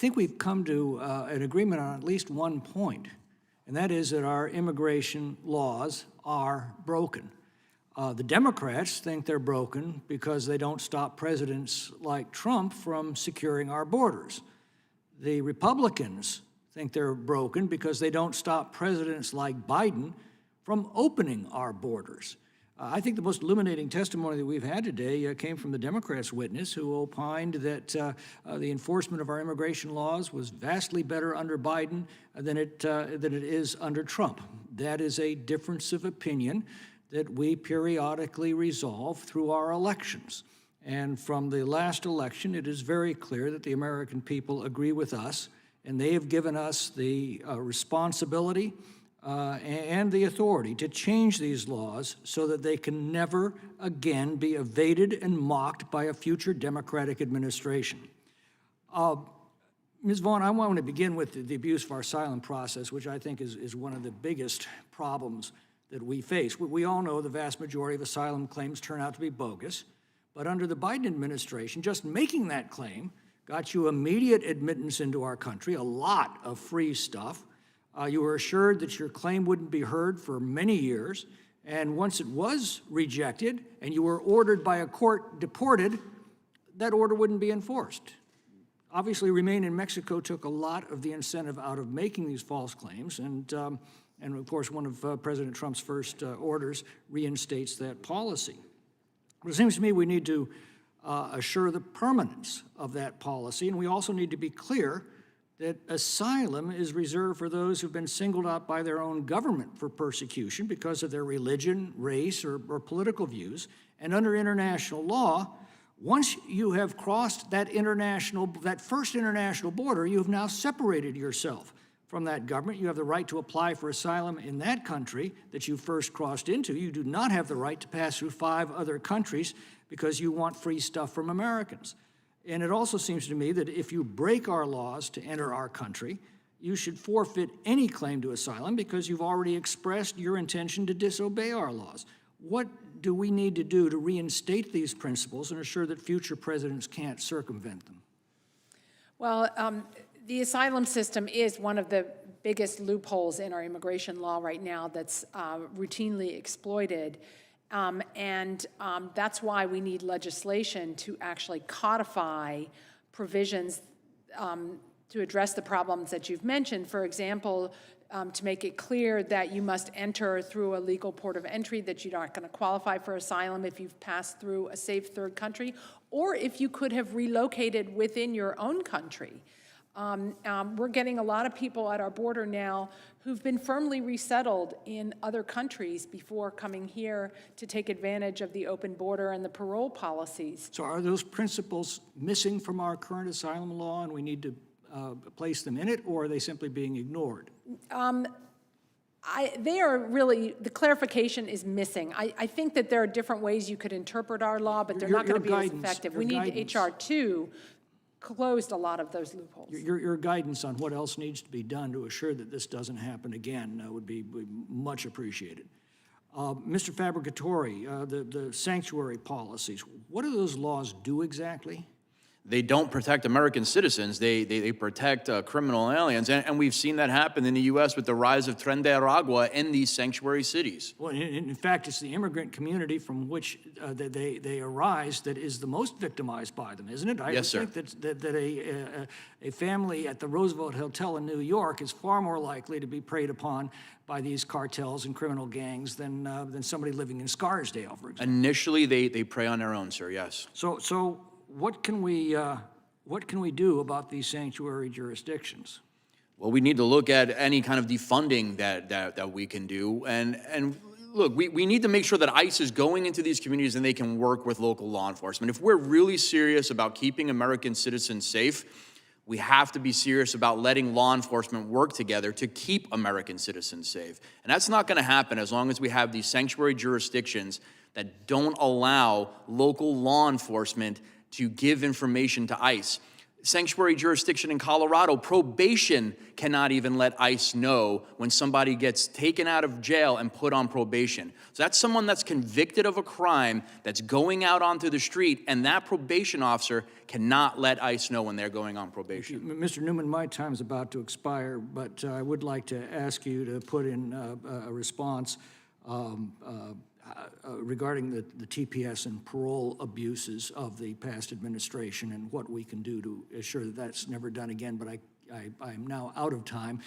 think we've come to an agreement on at least one point, and that is that our immigration laws are broken. The Democrats think they're broken because they don't stop presidents like Trump from securing our borders. The Republicans think they're broken because they don't stop presidents like Biden from opening our borders. I think the most illuminating testimony that we've had today came from the Democrats' witness, who opined that the enforcement of our immigration laws was vastly better under Biden than it is under Trump. That is a difference of opinion that we periodically resolve through our elections. And from the last election, it is very clear that the American people agree with us, and they have given us the responsibility and the authority to change these laws so that they can never again be evaded and mocked by a future Democratic administration. Ms. Vaughn, I want to begin with the abuse of our asylum process, which I think is one of the biggest problems that we face. We all know the vast majority of asylum claims turn out to be bogus, but under the Biden administration, just making that claim got you immediate admittance into our country, a lot of free stuff. You were assured that your claim wouldn't be heard for many years, and once it was rejected and you were ordered by a court deported, that order wouldn't be enforced. Obviously, Remain in Mexico took a lot of the incentive out of making these false claims, and of course, one of President Trump's first orders reinstates that policy. But it seems to me we need to assure the permanence of that policy, and we also need to be clear that asylum is reserved for those who've been singled out by their own government for persecution because of their religion, race, or political views. And under international law, once you have crossed that first international border, you have now separated yourself from that government. You have the right to apply for asylum in that country that you first crossed into. You do not have the right to pass through 5 other countries because you want free stuff from Americans. And it also seems to me that if you break our laws to enter our country, you should forfeit any claim to asylum because you've already expressed your intention to disobey our laws. What do we need to do to reinstate these principles and assure that future presidents can't circumvent them? Well, the asylum system is one of the biggest loopholes in our immigration law right now that's routinely exploited. That's why we need legislation to actually codify provisions to address the problems that you've mentioned. For example, to make it clear that you must enter through a legal port of entry, that you're not going to qualify for asylum if you've passed through a safe third country, or if you could have relocated within your own country. We're getting a lot of people at our border now who've been firmly resettled in other countries before coming here to take advantage of the open border and the parole policies. So are those principles missing from our current asylum law and we need to place them in it, or are they simply being ignored? They are really, the clarification is missing. I think that there are different ways you could interpret our law, but they're not going to be as effective. We need H.R. 2 closed a lot of those loopholes. Your guidance on what else needs to be done to assure that this doesn't happen again would be much appreciated. Mr. Fabricatore, the sanctuary policies, what do those laws do exactly? They don't protect American citizens. They protect criminal aliens. And we've seen that happen in the U.S. with the rise of Tren de Aragua in these sanctuary cities. Well, in fact, it's the immigrant community from which they arise that is the most victimized by them, isn't it? Yes, sir. I think that a family at the Roosevelt Hotel in New York is far more likely to be preyed upon by these cartels and criminal gangs than somebody living in Scarsdale, for example. Initially, they prey on their own, sir, yes. So what can we do about these sanctuary jurisdictions? Well, we need to look at any kind of defunding that we can do. And look, we need to make sure that ICE is going into these communities and they can work with local law enforcement. If we're really serious about keeping American citizens safe, we have to be serious about letting law enforcement work together to keep American citizens safe. And that's not going to happen as long as we have these sanctuary jurisdictions that don't allow local law enforcement to give information to ICE. sanctuary jurisdiction in Colorado, probation cannot even let ICE know when somebody gets taken out of jail and put on probation. So that's someone that's convicted of a crime that's going out onto the street, and that probation officer cannot let ICE know when they're going on probation. Mr. Newman, my time's about to expire, but I would like to ask you to put in a response regarding the TPS and parole abuses of the past administration and what we can do to assure that that's never done again. But I'm now out of time.